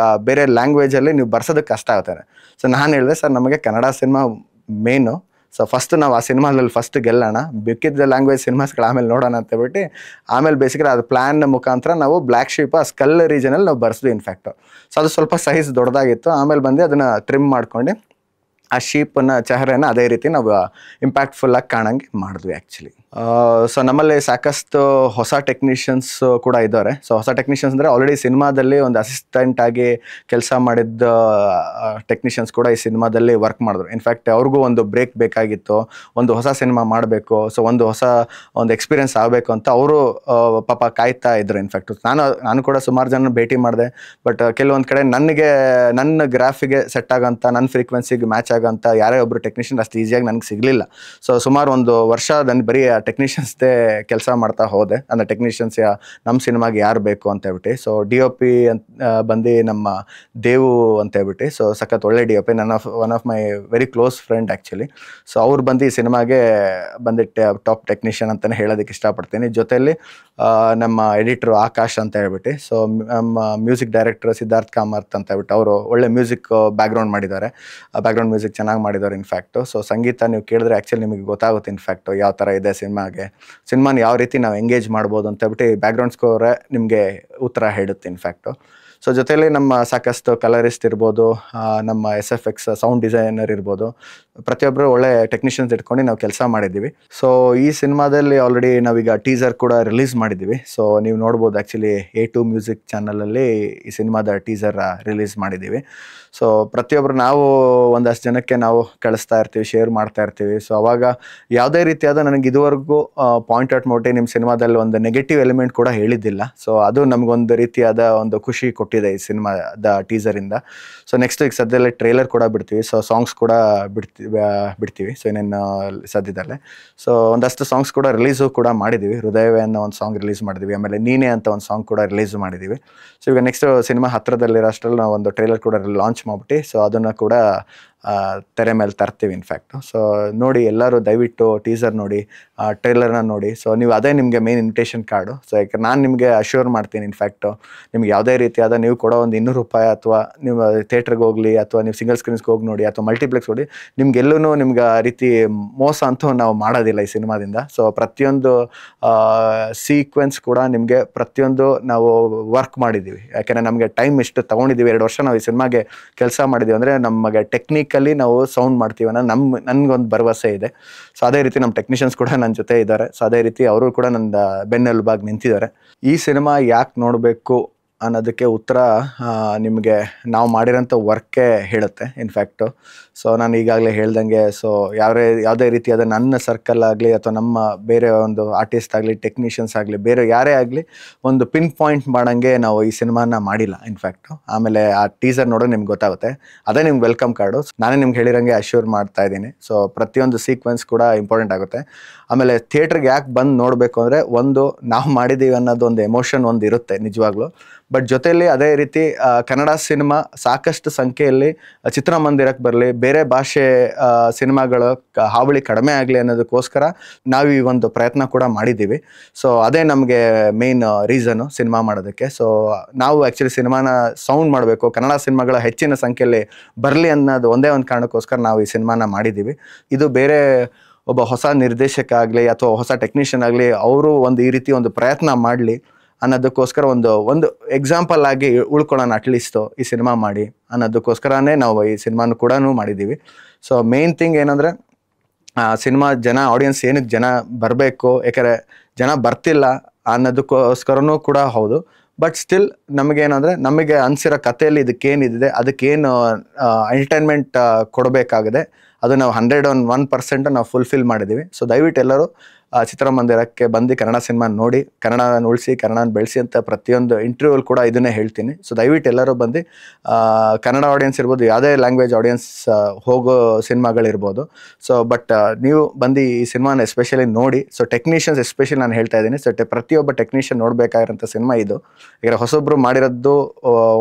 ಬೇರೆ ಲ್ಯಾಂಗ್ವೇಜಲ್ಲಿ ನೀವು ಬರ್ಸೋದಕ್ಕೆ ಕಷ್ಟ ಆಗುತ್ತೆ. ಸೊ ನಾನು ಹೇಳಿದೆ, ಸರ್ ನಮಗೆ Kannada cinema main, so first ನಾವು ಆ ಸಿನಿಮಾದಲ್ಲಿ ಫಸ್ಟ್ ಗೆಲ್ಲೋಣ, ಬೇಕಿದ್ದ ಲ್ಯಾಂಗ್ವೇಜ್ ಸಿನಿಮಾಸ್ಗಳು ಆಮೇಲೆ ನೋಡೋಣ ಅಂತ ಹೇಳ್ಬಿಟ್ಟು ಆಮೇಲೆ ಬೇಸಿಕಲಿ ಅದು ಪ್ಲ್ಯಾನ್ ಮುಖಾಂತರ ನಾವು ಬ್ಲ್ಯಾಕ್ ಶೀಪ್ ಆ ಸ್ಕಲ್ ರೀಜನಲ್ಲಿ ನಾವು ಬರ್ಸಿದ್ವಿ ಇನ್ಫ್ಯಾಕ್ಟು. ಸೊ ಅದು ಸ್ವಲ್ಪ ಸೈಜ್ ದೊಡ್ಡದಾಗಿತ್ತು. ಆಮೇಲೆ ಬಂದು ಅದನ್ನು ಟ್ರಿಮ್ ಮಾಡ್ಕೊಂಡು ಆ ಶೀಪನ್ನ ಚೆಹರೆನ ಅದೇ ರೀತಿ ನಾವು ಇಂಪ್ಯಾಕ್ಟ್ಫುಲ್ಲಾಗಿ ಕಾಣಂಗೆ ಮಾಡಿದ್ವಿ ಆ್ಯಕ್ಚುಲಿ. ಸೊ ನಮ್ಮಲ್ಲಿ ಸಾಕಷ್ಟು ಹೊಸ ಟೆಕ್ನಿಷಿಯನ್ಸ್ ಕೂಡ ಇದ್ದಾರೆ. ಸೊ ಹೊಸ ಟೆಕ್ನಿಷಿಯನ್ಸ್ ಅಂದರೆ ಆಲ್ರೆಡಿ ಸಿನಿಮಾದಲ್ಲಿ ಒಂದು ಅಸಿಸ್ಟೆಂಟ್ ಆಗಿ ಕೆಲಸ ಮಾಡಿದ್ದ ಟೆಕ್ನಿಷಿಯನ್ಸ್ ಕೂಡ ಈ ಸಿನಿಮಾದಲ್ಲಿ ವರ್ಕ್ ಮಾಡಿದ್ರು. ಇನ್ಫ್ಯಾಕ್ಟ್ ಅವ್ರಿಗೂ ಒಂದು ಬ್ರೇಕ್ ಬೇಕಾಗಿತ್ತು, ಒಂದು ಹೊಸ ಸಿನಿಮಾ ಮಾಡಬೇಕು, ಸೊ ಒಂದು ಎಕ್ಸ್ಪೀರಿಯನ್ಸ್ ಆಗಬೇಕು ಅಂತ ಅವರು ಪಾಪ ಕಾಯ್ತಾ ಇದ್ರು. ಇನ್ಫ್ಯಾಕ್ಟ್ ನಾನು ಕೂಡ ಸುಮಾರು ಜನ ಭೇಟಿ ಮಾಡಿದೆ. ಬಟ್ ಕೆಲವೊಂದು ಕಡೆ ನನ್ನ ಗ್ರಾಫಿಗೆ ಸೆಟ್ ಆಗೋಂಥ, ನನ್ನ ಫ್ರೀಕ್ವೆನ್ಸಿಗೆ ಮ್ಯಾಚ್ ಆಗೋಂಥ ಯಾರೇ ಒಬ್ಬರು ಟೆಕ್ನಿಷಿಯನ್ ಅಷ್ಟು ಈಸಿಯಾಗಿ ನನಗೆ ಸಿಗಲಿಲ್ಲ. ಸೊ ಸುಮಾರು 1 ವರ್ಷ ನಾನು ಬರೀ ಟೆಕ್ನಿಷಿಯನ್ಸ್ದೇ ಕೆಲಸ ಮಾಡ್ತಾ ಹೋದೆ. ಅಂದರೆ ಟೆಕ್ನಿಷಿಯನ್ಸ್ ನಮ್ಮ ಸಿನಿಮಾಗೆ ಯಾರು ಬೇಕು ಅಂತ ಹೇಳ್ಬಿಟ್ಟು. ಸೊ DOP ಅಂತ ಬಂದು ನಮ್ಮ ದೇವು ಅಂತ ಹೇಳ್ಬಿಟ್ಟು. ಸೊ ಸಖತ್ ಒಳ್ಳೆ DOP, one of my very close friend actually. So ಅವ್ರು ಬಂದು ಈ ಸಿನಿಮಾಗೆ ಬಂದು ಟಾಪ್ ಟೆಕ್ನಿಷಿಯನ್ ಅಂತಲೇ ಹೇಳೋದಕ್ಕೆ ಇಷ್ಟಪಡ್ತೀನಿ. ಜೊತೆಯಲ್ಲಿ ನಮ್ಮ ಎಡಿಟ್ರು ಆಕಾಶ್ ಅಂತ ಹೇಳ್ಬಿಟ್ಟು. ಸೊ ನಮ್ಮ ಮ್ಯೂಸಿಕ್ ಡೈರೆಕ್ಟರ್ ಸಿದ್ಧಾರ್ಥ್ ಕಾಮತ್ ಅಂತ ಹೇಳ್ಬಿಟ್ಟು, ಅವರು ಒಳ್ಳೆ ಮ್ಯೂಸಿಕ್ ಬ್ಯಾಕ್ಗ್ರೌಂಡ್ ಮಾಡಿದ್ದಾರೆ, ಬ್ಯಾಕ್ಗ್ರೌಂಡ್ ಮ್ಯೂಸಿಕ್ ಚೆನ್ನಾಗಿ ಮಾಡಿದ್ದಾರೆ ಇನ್ಫ್ಯಾಕ್ಟು. ಸೊ ಸಂಗೀತ ನೀವು ಕೇಳಿದ್ರೆ ಆ್ಯಕ್ಚುಲಿ ನಿಮಗೆ ಗೊತ್ತಾಗುತ್ತೆ ಇನ್ಫ್ಯಾಕ್ಟು ಯಾವ ಥರ ಇದೆ ಸಿನಿಮಾನ ಯಾವ ರೀತಿ ನಾವು ಎಂಗೇಜ್ ಮಾಡ್ಬೋದು ಅಂತ ಹೇಳ್ಬಿಟ್ಟು ಬ್ಯಾಕ್ಗ್ರೌಂಡ್ ಸ್ಕೋರೇ ನಿಮಗೆ ಉತ್ತರ ಹೇಳುತ್ತೆ ಇನ್ಫ್ಯಾಕ್ಟು. ಸೊ ಜೊತೆಯಲ್ಲಿ ನಮ್ಮ ಸಾಕಷ್ಟು ಕಲರಿಸ್ಟ್ ಇರ್ಬೋದು, ನಮ್ಮ SFX ಸೌಂಡ್ ಡಿಸೈನರ್ ಇರ್ಬೋದು, ಪ್ರತಿಯೊಬ್ಬರು ಒಳ್ಳೆ ಟೆಕ್ನಿಷಿಯನ್ಸ್ ಇಟ್ಕೊಂಡು ನಾವು ಕೆಲಸ ಮಾಡಿದ್ದೀವಿ. ಸೊ ಈ ಸಿನಿಮಾದಲ್ಲಿ ಆಲ್ರೆಡಿ ನಾವೀಗ ಟೀಸರ್ ಕೂಡ ರಿಲೀಸ್ ಮಾಡಿದ್ದೀವಿ. ಸೊ ನೀವು ನೋಡ್ಬೋದು ಆ್ಯಕ್ಚುಲಿ A2 ಮ್ಯೂಸಿಕ್ ಚಾನಲಲ್ಲಿ ಈ ಸಿನಿಮಾದ ಟೀಸರ್ ರಿಲೀಸ್ ಮಾಡಿದ್ದೀವಿ. ಸೊ ಪ್ರತಿಯೊಬ್ಬರು ನಾವು ಒಂದಷ್ಟು ಜನಕ್ಕೆ ನಾವು ಕಳಿಸ್ತಾ ಇರ್ತೀವಿ, ಶೇರ್ ಮಾಡ್ತಾ ಇರ್ತೀವಿ. ಸೊ ಅವಾಗ ಯಾವುದೇ ರೀತಿಯಾದ ನನಗೆ ಇದುವರೆಗೂ ಪಾಯಿಂಟ್ ಔಟ್ ಮಾಡಿ ನಿಮ್ಮ ಸಿನಿಮಾದಲ್ಲಿ ಒಂದು ನೆಗೆಟಿವ್ ಎಲಿಮೆಂಟ್ ಕೂಡ ಹೇಳಿದ್ದಿಲ್ಲ. ಸೊ ಅದು ನಮಗೊಂದು ರೀತಿಯಾದ ಒಂದು ಖುಷಿ ಕೊಟ್ಟಿದೆ ಈ ಸಿನಿಮಾದ ಟೀಸರಿಂದ. ಸೊ ನೆಕ್ಸ್ಟ್ ಈಗ ಸದ್ಯದಲ್ಲೇ ಟ್ರೇಲರ್ ಕೂಡ ಬಿಡ್ತೀವಿ. ಸೊ ಸಾಂಗ್ಸ್ ಕೂಡ ಬಿಡ್ತೀವಿ ಸೊ ಇನ್ನೇನು ಸದ್ಯದಲ್ಲೇ. ಸೊ ಒಂದಷ್ಟು ಸಾಂಗ್ಸ್ ಕೂಡ ರಿಲೀಸು ಕೂಡ ಮಾಡಿದ್ದೀವಿ. ಹೃದಯವೇ ಅನ್ನೋ ಒಂದು ಸಾಂಗ್ ರಿಲೀಸ್ ಮಾಡಿದ್ದೀವಿ, ಆಮೇಲೆ ನೀನೇ ಅಂತ ಒಂದು ಸಾಂಗ್ ಕೂಡ ರಿಲೀಸ್ ಮಾಡಿದ್ದೀವಿ. ಸೊ ಈಗ ನೆಕ್ಸ್ಟ್ ಸಿನಿಮಾ ಹತ್ತಿರದಲ್ಲಿರೋ ಅಷ್ಟರಲ್ಲಿ ನಾವು ಒಂದು ಟ್ರೇಲರ್ ಕೂಡ ಲಾಂಚ್ ಮಾಡಿಬಿಟ್ಟು ಸೊ ಅದನ್ನು ಕೂಡ ತೆರೆ ಮೇಲೆ ತರ್ತೀವಿ ಇನ್ಫ್ಯಾಕ್ಟು. ಸೊ ನೋಡಿ, ಎಲ್ಲರೂ ದಯವಿಟ್ಟು ಟೀಸರ್ ನೋಡಿ, ಟ್ರೇಲರ್ನ ನೋಡಿ. ಸೊ ನೀವು ಅದೇ ನಿಮಗೆ ಮೇನ್ ಇನ್ವಿಟೇಷನ್ ಕಾರ್ಡು. ಸೊ ಯಾಕೆ ನಾನು ನಿಮಗೆ ಅಶ್ಯೂರ್ ಮಾಡ್ತೀನಿ ಇನ್ಫ್ಯಾಕ್ಟು, ನಿಮ್ಗೆ ಯಾವುದೇ ರೀತಿಯಾದ ನೀವು ಕೊಡೋ ಒಂದು ₹200 ಅಥವಾ ನೀವು ಥಿಯೇಟ್ರಿಗೆ ಹೋಗಲಿ ಅಥವಾ ನೀವು ಸಿಂಗಲ್ ಸ್ಕ್ರೀನ್ಸ್ಗೆ ಹೋಗಿ ನೋಡಿ ಅಥವಾ ಮಲ್ಟಿಪ್ಲೆಕ್ಸ್ ನೋಡಿ, ನಿಮ್ಗೆಲ್ಲೂ ನಿಮ್ಗೆ ಆ ರೀತಿ ಮೋಸ ಅಂತೂ ನಾವು ಮಾಡೋದಿಲ್ಲ ಈ ಸಿನಿಮಾದಿಂದ. ಸೊ ಪ್ರತಿಯೊಂದು ಸೀಕ್ವೆನ್ಸ್ ಕೂಡ ನಿಮಗೆ ಪ್ರತಿಯೊಂದು ನಾವು ವರ್ಕ್ ಮಾಡಿದ್ದೀವಿ. ಯಾಕೆಂದರೆ ನಮಗೆ ಟೈಮ್ ಎಷ್ಟು ತೊಗೊಂಡಿದ್ದೀವಿ, 2 ವರ್ಷ ನಾವು ಈ ಸಿನಿಮಾಗೆ ಕೆಲಸ ಮಾಡಿದ್ದೀವಿ ಅಂದರೆ ನಮಗೆ ಟೆಕ್ನಿಕಲಿ ನಾವು ಸೌಂಡ್ ಮಾಡ್ತೀವಿ ಅನ್ನೋ ನನಗೊಂದು ಭರವಸೆ ಇದೆ. ಸೊ ಅದೇ ರೀತಿ ನಮ್ಮ ಟೆಕ್ನಿಷಿಯನ್ಸ್ ಕೂಡ ನನ್ನ ಜೊತೆ ಇದ್ದಾರೆ. ಸೊ ಅದೇ ರೀತಿ ಅವರು ಕೂಡ ನನ್ನ ಬೆನ್ನೆಲುಬಾಗಿ ನಿಂತಿದ್ದಾರೆ. ಈ ಸಿನಿಮಾ ಯಾಕೆ ನೋಡಬೇಕು ಅನ್ನೋದಕ್ಕೆ ಉತ್ತರ ನಿಮಗೆ ನಾವು ಮಾಡಿರೋಂಥ ವರ್ಕೇ ಹೇಳುತ್ತೆ ಇನ್ಫ್ಯಾಕ್ಟು. ಸೊ ನಾನು ಈಗಾಗಲೇ ಹೇಳ್ದಂಗೆ, ಸೊ ಯಾವುದೇ ರೀತಿಯಾದ ನನ್ನ ಸರ್ಕಲ್ ಆಗಲಿ ಅಥವಾ ನಮ್ಮ ಬೇರೆ ಒಂದು ಆರ್ಟಿಸ್ಟ್ ಆಗಲಿ, ಟೆಕ್ನಿಷಿಯನ್ಸ್ ಆಗಲಿ, ಬೇರೆ ಯಾರೇ ಆಗಲಿ ಒಂದು ಪಿನ್ ಪಾಯಿಂಟ್ ಮಾಡೋಂಗೆ ನಾವು ಈ ಸಿನಿಮಾನ ಮಾಡಿಲ್ಲ ಇನ್ಫ್ಯಾಕ್ಟು. ಆಮೇಲೆ ಆ ಟೀಸರ್ ನೋಡೋ ನಿಮ್ಗೆ ಗೊತ್ತಾಗುತ್ತೆ, ಅದೇ ನಿಮ್ಗೆ ವೆಲ್ಕಮ್ ಕಾರ್ಡು. ನಾನೇ ನಿಮ್ಗೆ ಹೇಳಿರೋಂಗೆ ಅಶ್ಯೂರ್ ಮಾಡ್ತಾ ಇದ್ದೀನಿ. ಸೊ ಪ್ರತಿಯೊಂದು ಸೀಕ್ವೆನ್ಸ್ ಕೂಡ ಇಂಪಾರ್ಟೆಂಟ್ ಆಗುತ್ತೆ. ಆಮೇಲೆ ಥಿಯೇಟ್ರಿಗೆ ಯಾಕೆ ಬಂದು ನೋಡಬೇಕು ಅಂದರೆ, ಒಂದು ನಾವು ಮಾಡಿದ್ದೀವಿ ಅನ್ನೋದು ಒಂದು ಎಮೋಷನ್ ಒಂದು ಇರುತ್ತೆ ನಿಜವಾಗ್ಲೂ. ಬಟ್ ಜೊತೆಯಲ್ಲಿ ಅದೇ ರೀತಿ ಕನ್ನಡ ಸಿನಿಮಾ ಸಾಕಷ್ಟು ಸಂಖ್ಯೆಯಲ್ಲಿ ಚಿತ್ರಮಂದಿರಕ್ಕೆ ಬರಲಿ, ಬೇರೆ ಭಾಷೆ ಸಿನಿಮಾಗಳ ಹಾವಳಿ ಕಡಿಮೆ ಆಗಲಿ ಅನ್ನೋದಕ್ಕೋಸ್ಕರ ನಾವು ಈ ಒಂದು ಪ್ರಯತ್ನ ಕೂಡ ಮಾಡಿದ್ದೀವಿ. ಸೊ ಅದೇ ನಮಗೆ ಮೇನ್ ರೀಸನು ಸಿನಿಮಾ ಮಾಡೋದಕ್ಕೆ. ಸೊ ನಾವು ಆ್ಯಕ್ಚುಲಿ ಸಿನಿಮಾನ ಸೌಂಡ್ ಮಾಡಬೇಕು, ಕನ್ನಡ ಸಿನಿಮಾಗಳ ಹೆಚ್ಚಿನ ಸಂಖ್ಯೆಯಲ್ಲಿ ಬರಲಿ ಅನ್ನೋದು ಒಂದೇ ಒಂದು ಕಾರಣಕ್ಕೋಸ್ಕರ ನಾವು ಈ ಸಿನಿಮಾನ ಮಾಡಿದ್ದೀವಿ. ಇದು ಬೇರೆ ಒಬ್ಬ ಹೊಸ ನಿರ್ದೇಶಕ ಆಗಲಿ ಅಥವಾ ಹೊಸ ಟೆಕ್ನಿಷಿಯನ್ ಆಗಲಿ ಅವರು ಒಂದು ಈ ರೀತಿ ಒಂದು ಪ್ರಯತ್ನ ಮಾಡಲಿ ಅನ್ನೋದಕ್ಕೋಸ್ಕರ ಒಂದು ಎಕ್ಸಾಂಪಲ್ ಆಗಿ ಉಳ್ಕೊಳ್ಳೋಣ ಅಟ್ಲೀಸ್ಟು ಈ ಸಿನಿಮಾ ಮಾಡಿ ಅನ್ನೋದಕ್ಕೋಸ್ಕರನೇ ನಾವು ಈ ಸಿನಿಮಾನು ಕೂಡ ಮಾಡಿದ್ದೀವಿ. ಸೊ ಮೇನ್ ಥಿಂಗ್ ಏನಂದರೆ, ಸಿನಿಮಾ ಆಡಿಯನ್ಸ್ ಏನಕ್ಕೆ ಜನ ಬರಬೇಕು, ಯಾಕಂದರೆ ಜನ ಬರ್ತಿಲ್ಲ ಅನ್ನೋದಕ್ಕೋಸ್ಕರನೂ ಕೂಡ ಹೌದು. ಬಟ್ ಸ್ಟಿಲ್ ನಮಗೇನಂದರೆ, ನಮಗೆ ಅನಿಸಿರೋ ಕಥೆಯಲ್ಲಿ ಇದಕ್ಕೇನಿದೆ, ಅದಕ್ಕೇನು ಎಂಟರ್ಟೈನ್ಮೆಂಟ್ ಕೊಡಬೇಕಾಗಿದೆ ಅದು ನಾವು 101% ನಾವು ಫುಲ್ಫಿಲ್ ಮಾಡಿದ್ದೀವಿ. ಸೊ ದಯವಿಟ್ಟು ಎಲ್ಲರೂ ಚಿತ್ರಮಂದಿರಕ್ಕೆ ಬಂದು ಕನ್ನಡ ಸಿನಿಮಾ ನೋಡಿ, ಕನ್ನಡನ ಉಳಿಸಿ, ಕನ್ನಡನ ಬೆಳೆಸಿ ಅಂತ ಪ್ರತಿಯೊಂದು ಇಂಟರ್ವ್ಯೂಲ್ ಕೂಡ ಇದನ್ನೇ ಹೇಳ್ತೀನಿ. ಸೊ ದಯವಿಟ್ಟು ಎಲ್ಲರೂ ಬಂದು ಕನ್ನಡ ಆಡಿಯನ್ಸ್ ಇರ್ಬೋದು, ಯಾವುದೇ ಲ್ಯಾಂಗ್ವೇಜ್ ಆಡಿಯನ್ಸ್ ಹೋಗೋ ಸಿನಿಮಾಗಳಿರ್ಬೋದು. ಸೊ ಬಟ್ ನೀವು ಬಂದು ಈ ಸಿನಿಮಾನ ಎಸ್ಪೆಷಲಿ ನೋಡಿ. ಸೊ ಟೆಕ್ನಿಷಿಯನ್ಸ್ ಎಸ್ಪೆಷಲಿ ನಾನು ಹೇಳ್ತಾ ಇದ್ದೀನಿ. ಸೊ ಪ್ರತಿಯೊಬ್ಬ ಟೆಕ್ನಿಷಿಯನ್ ನೋಡಬೇಕಾಗಿರೋಂಥ ಸಿನಿಮಾ ಇದು. ಈಗ ಹೊಸೊಬ್ಬರು ಮಾಡಿರೋದು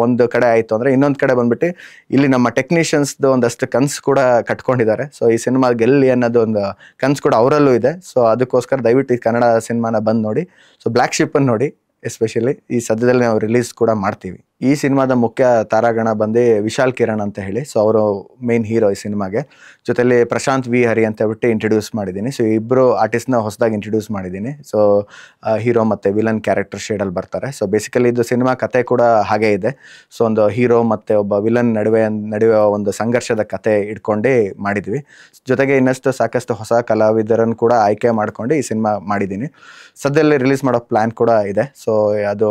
ಒಂದು ಕಡೆ ಆಯಿತು ಅಂದರೆ, ಇನ್ನೊಂದು ಕಡೆ ಬಂದ್ಬಿಟ್ಟು ಇಲ್ಲಿ ನಮ್ಮ ಟೆಕ್ನಿಷಿಯನ್ಸ್ದು ಒಂದಷ್ಟು ಕನಸು ಕೂಡ ಕಟ್ಕೊಂಡಿದ್ದಾರೆ. ಸೊ ಈ ಸಿನಿಮಾ ಗೆಲ್ಲಿ ಅನ್ನೋದು ಒಂದು ಕನಸು ಕೂಡ ಅವರಲ್ಲೂ ಇದೆ. ಸೊ ಅದಕ್ಕೋಸ್ಕರ ದಯವಿಟ್ಟು ಈ ಕನ್ನಡ ಸಿನಿಮಾನ ಬಂದು ನೋಡಿ. ಸೊ ಬ್ಲ್ಯಾಕ್ ಶಿಪ್ಪನ್ನು ನೋಡಿ, ಎಸ್ಪೆಷಲಿ ಈ ಸದ್ಯದಲ್ಲಿ ನಾವು ರಿಲೀಸ್ ಕೂಡ ಮಾಡ್ತೀವಿ. ಈ ಸಿನಿಮಾದ ಮುಖ್ಯ ತಾರಾಗಣ ಬಂದು ವಿಶಾಲ್ ಕಿರಣ್ ಅಂತ ಹೇಳಿ. ಸೊ ಅವರು ಮೇನ್ ಹೀರೋ ಈ ಸಿನಿಮಾಗೆ. ಜೊತೆಲಿ ಪ್ರಶಾಂತ್ ವಿ ಹರಿ ಅಂತ ಹೇಳ್ಬಿಟ್ಟು ಇಂಟ್ರೊಡ್ಯೂಸ್ ಮಾಡಿದ್ದೀನಿ. ಸೊ ಇಬ್ಬರು ಆರ್ಟಿಸ್ಟ್ನ ಹೊಸದಾಗಿ ಇಂಟ್ರೊಡ್ಯೂಸ್ ಮಾಡಿದ್ದೀನಿ. ಸೊ ಹೀರೋ ಮತ್ತು ವಿಲನ್ ಕ್ಯಾರೆಕ್ಟರ್ ಶೇಡಲ್ಲಿ ಬರ್ತಾರೆ. ಸೊ ಬೇಸಿಕಲಿ ಇದು ಸಿನಿಮಾ ಕತೆ ಕೂಡ ಹಾಗೇ ಇದೆ. ಸೊ ಒಂದು ಹೀರೋ ಮತ್ತು ಒಬ್ಬ ವಿಲನ್ ನಡುವೆ ಒಂದು ಸಂಘರ್ಷದ ಕತೆ ಇಟ್ಕೊಂಡೇ ಮಾಡಿದ್ವಿ. ಜೊತೆಗೆ ಇನ್ನಷ್ಟು ಸಾಕಷ್ಟು ಹೊಸ ಕಲಾವಿದರನ್ನು ಕೂಡ ಆಯ್ಕೆ ಮಾಡ್ಕೊಂಡು ಈ ಸಿನಿಮಾ ಮಾಡಿದ್ದೀನಿ. ಸದ್ಯದಲ್ಲೇ ರಿಲೀಸ್ ಮಾಡೋ ಪ್ಲ್ಯಾನ್ ಕೂಡ ಇದೆ. ಸೊ ಅದು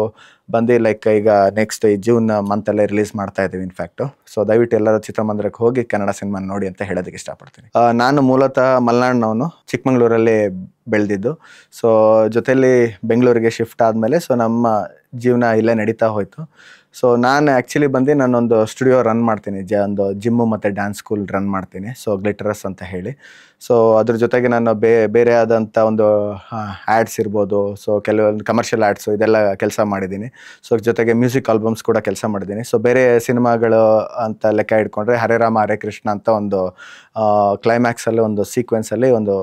ಬಂದು ಲೈಕ್ ಈಗ ನೆಕ್ಸ್ಟ್ ಈ ಜೂನ್ ಮಂತಲ್ಲೇ ರಿಲೀಸ್ ಮಾಡ್ತಾ ಇದ್ದೀವಿ ಇನ್ಫ್ಯಾಕ್ಟು. ಸೊ ದಯವಿಟ್ಟು ಎಲ್ಲರೂ ಚಿತ್ರಮಂದಿರಕ್ಕೆ ಹೋಗಿ ಕನ್ನಡ ಸಿನಿಮಾ ನೋಡಿ ಅಂತ ಹೇಳೋದಕ್ಕೆ ಇಷ್ಟಪಡ್ತೀನಿ. ನಾನು ಮೂಲತಃ ಮಲೆನಾಡಿನವನು, ಚಿಕ್ಕಮಂಗ್ಳೂರಲ್ಲಿ ಬೆಳೆದಿದ್ದು. ಸೊ ಜೊತೆಯಲ್ಲಿ ಬೆಂಗಳೂರಿಗೆ ಶಿಫ್ಟ್ ಆದಮೇಲೆ ಸೊ ನಮ್ಮ ಜೀವನ ಇಲ್ಲೇ ನಡೀತಾ ಹೋಯಿತು. ಸೊ ನಾನು ಆ್ಯಕ್ಚುಲಿ ಬಂದು ನಾನೊಂದು ಸ್ಟುಡಿಯೋ ರನ್ ಮಾಡ್ತೀನಿ, ಒಂದು ಜಿಮ್ಮು ಮತ್ತು ಡ್ಯಾನ್ಸ್ ಸ್ಕೂಲ್ ರನ್ ಮಾಡ್ತೀನಿ. ಸೊ ಗ್ಲಿಟರಸ್ ಅಂತ ಹೇಳಿ. ಸೊ ಅದ್ರ ಜೊತೆಗೆ ನಾನು ಬೇರೆ ಆದಂಥ ಒಂದು ಆ್ಯಡ್ಸ್ ಇರ್ಬೋದು, ಸೊ ಕೆಲವೊಂದು ಕಮರ್ಷಿಯಲ್ ಆ್ಯಡ್ಸು ಇದೆಲ್ಲ ಕೆಲಸ ಮಾಡಿದ್ದೀನಿ. ಸೊ ಜೊತೆಗೆ ಮ್ಯೂಸಿಕ್ ಆಲ್ಬಮ್ಸ್ ಕೂಡ ಕೆಲಸ ಮಾಡಿದ್ದೀನಿ. ಸೊ ಬೇರೆ ಸಿನಿಮಾಗಳು ಅಂತ ಲೆಕ್ಕ ಇಟ್ಕೊಂಡ್ರೆ ಹರೇ ರಾಮ ಹರೇ ಕೃಷ್ಣ ಅಂತ ಒಂದು ಕ್ಲೈಮ್ಯಾಕ್ಸಲ್ಲಿ ಒಂದು ಸೀಕ್ವೆನ್ಸಲ್ಲಿ ಒಂದು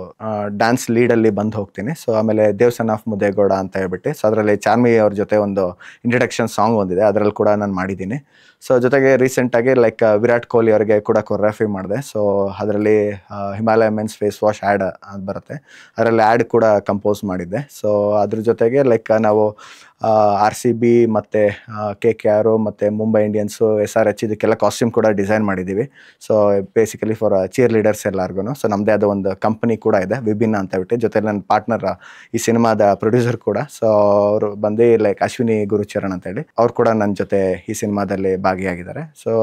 ಡ್ಯಾನ್ಸ್ ಲೀಡಲ್ಲಿ ಬಂದು ಹೋಗ್ತೀನಿ. ಸೊ ಆಮೇಲೆ ದೇವಸನ್ ಆಫ್ ಮುದೇಗೌಡ ಅಂತ ಹೇಳ್ಬಿಟ್ಟು, ಸೊ ಅದರಲ್ಲಿ ಚಾರ್ಮಿ ಅವ್ರ ಜೊತೆ ಒಂದು ಇಂಟ್ರಡಕ್ಷನ್ ಸಾಂಗ್ ಒಂದಿದೆ, ಅದರಲ್ಲಿ ಕೂಡ ನಾನು ಮಾಡಿದ್ದೀನಿ. ಸೊ ಜೊತೆಗೆ ರೀಸೆಂಟಾಗಿ ಲೈಕ್ ವಿರಾಟ್ ಕೊಹ್ಲಿ ಅವರಿಗೆ ಕೂಡ ಕೊರಿಯೋಗ್ರಫಿ ಮಾಡಿದೆ. ಸೊ ಅದರಲ್ಲಿ Himalaya men's face wash ad ಅದು ಬರುತ್ತೆ, ಅದರಲ್ಲಿ ಆ್ಯಡ್ ಕೂಡ ಕಂಪೋಸ್ ಮಾಡಿದ್ದೆ. ಸೊ ಅದ್ರ ಜೊತೆಗೆ ಲೈಕ್ ನಾವು RCB ಮತ್ತು KKR ಮತ್ತು ಮುಂಬೈ ಇಂಡಿಯನ್ಸು SRH ಇದಕ್ಕೆಲ್ಲ ಕಾಸ್ಟ್ಯೂಮ್ ಕೂಡ ಡಿಸೈನ್ ಮಾಡಿದ್ದೀವಿ. ಸೊ ಬೇಸಿಕಲಿ ಫಾರ್ ಚೀರ್ ಲೀಡರ್ಸ್ ಎಲ್ಲರಿಗೂ. ಸೊ ನಮ್ಮದೇ ಆದ ಒಂದು ಕಂಪನಿ ಕೂಡ ಇದೆ, ವಿಭಿನ್ನ ಅಂತ ಹೇಳ್ಬಿಟ್ಟು. ಜೊತೆ ನನ್ನ ಪಾರ್ಟ್ನರ್ ಈ ಸಿನಿಮಾದ ಪ್ರೊಡ್ಯೂಸರ್ ಕೂಡ. ಸೊ ಅವರು ಬಂದು ಲೈಕ್ ಅಶ್ವಿನಿ ಗುರುಚರಣ್ ಅಂತೇಳಿ, ಅವ್ರು ಕೂಡ ನನ್ನ ಜೊತೆ ಈ ಸಿನಿಮಾದಲ್ಲಿ ಭಾಗಿಯಾಗಿದ್ದಾರೆ. ಸೊ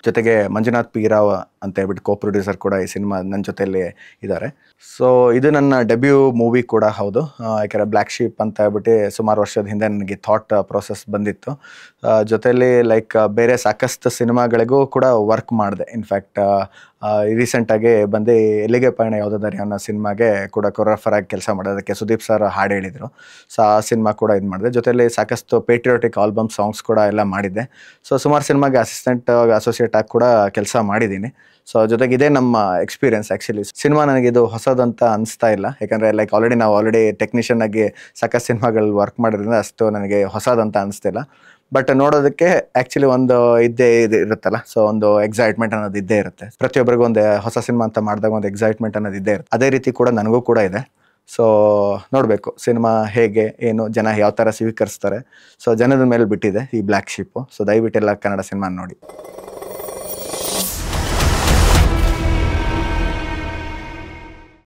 ಜೊತೆಗೆ ಮಂಜುನಾಥ್ P. ರಾವ್ ಅಂತ ಹೇಳ್ಬಿಟ್ಟು ಪ್ರೊಡ್ಯೂಸರ್ ಕೂಡ ಈ ಸಿನಿಮಾ ನನ್ನ ಜೊತೆಯಲ್ಲಿ ಇದ್ದಾರೆ. ಸೊ ಇದು ನನ್ನ ಡೆಬ್ಯೂ ಮೂವಿ ಕೂಡ ಹೌದು. ಯಾಕಂದರೆ ಬ್ಲ್ಯಾಕ್ ಶೀಪ್ ಅಂತ ಹೇಳ್ಬಿಟ್ಟು ಸುಮಾರು ವರ್ಷದ ಹಿಂದೆ ನನಗೆ ಥಾಟ್ ಪ್ರೋಸೆಸ್ ಬಂದಿತ್ತು. ಜೊತೆಯಲ್ಲಿ ಲೈಕ್ ಬೇರೆ ಸಾಕಷ್ಟು ಸಿನಿಮಾಗಳಿಗೂ ಕೂಡ ವರ್ಕ್ ಮಾಡಿದೆ. ಇನ್ಫ್ಯಾಕ್ಟ್ ರೀಸೆಂಟಾಗಿ ಬಂದು ಎಲ್ಲಿಗೆ ಪಯಣ ಯಾವುದೋ ದಾರಿ ಅನ್ನೋ ಸಿನಿಮಾಗೆ ಕೂಡ ಕೊರಿಯೋಗ್ರಾಫರ್ ಆಗಿ ಕೆಲಸ ಮಾಡಿದೆ. ಅದಕ್ಕೆ ಸುದೀಪ್ ಸರ್ ಹಾಡು ಹೇಳಿದರು. ಸೊ ಆ ಸಿನಿಮಾ ಕೂಡ ಇದು ಮಾಡಿದೆ. ಜೊತೆಯಲ್ಲಿ ಸಾಕಷ್ಟು ಪೇಟ್ರಿಯಾಟಿಕ್ ಆಲ್ಬಮ್ ಸಾಂಗ್ಸ್ ಕೂಡ ಎಲ್ಲ ಮಾಡಿದ್ದೆ. ಸೊ ಸುಮಾರು ಸಿನಿಮಾಗೆ ಅಸೋಸಿಯೇಟ್ ಆಗಿ ಕೂಡ ಕೆಲಸ ಮಾಡಿದ್ದೀನಿ. ಸೊ ಜೊತೆಗೆ ಇದೇ ನಮ್ಮ ಎಕ್ಸ್ಪೀರಿಯನ್ಸ್. ಆ್ಯಕ್ಚುಲಿ ಸಿನಿಮಾ ನನಗಿದು ಹೊಸದಂತ ಅನಿಸ್ತಾ ಇಲ್ಲ, ಯಾಕಂದರೆ ಲೈಕ್ ಆಲ್ರೆಡಿ ಟೆಕ್ನಿಷಿಯನ್ ಆಗಿ ಸಾಕಷ್ಟು ಸಿನಿಮಾಗಳಲ್ಲಿ ವರ್ಕ್ ಮಾಡೋದ್ರಿಂದ ಅಷ್ಟು ನನಗೆ ಹೊಸದಂತ ಅನಿಸ್ತಿಲ್ಲ. ಬಟ್ ನೋಡೋದಕ್ಕೆ ಆ್ಯಕ್ಚುಲಿ ಒಂದು ಇದು ಇರುತ್ತಲ್ಲ, ಸೊ ಒಂದು ಎಕ್ಸೈಟ್ಮೆಂಟ್ ಅನ್ನೋದು ಇದ್ದೇ ಇರುತ್ತೆ. ಪ್ರತಿಯೊಬ್ಬರಿಗೂ ಒಂದು ಹೊಸ ಸಿನಿಮಾ ಅಂತ ಮಾಡಿದಾಗ ಒಂದು ಎಕ್ಸೈಟ್ಮೆಂಟ್ ಅನ್ನೋದು ಇದ್ದೇ ಇರುತ್ತೆ. ಅದೇ ರೀತಿ ಕೂಡ ನನಗೂ ಕೂಡ ಇದೆ. ಸೊ ನೋಡಬೇಕು ಸಿನಿಮಾ ಹೇಗೆ ಏನು ಜನ ಯಾವ ಥರ ಸ್ವೀಕರಿಸ್ತಾರೆ. ಸೊ ಜನದ ಮೇಲೆ ಬಿಟ್ಟಿದೆ ಈ ಬ್ಲ್ಯಾಕ್ ಶೀಪು. ಸೊ ದಯವಿಟ್ಟು ಎಲ್ಲ ಕನ್ನಡ ಸಿನಿಮಾ ನೋಡಿ.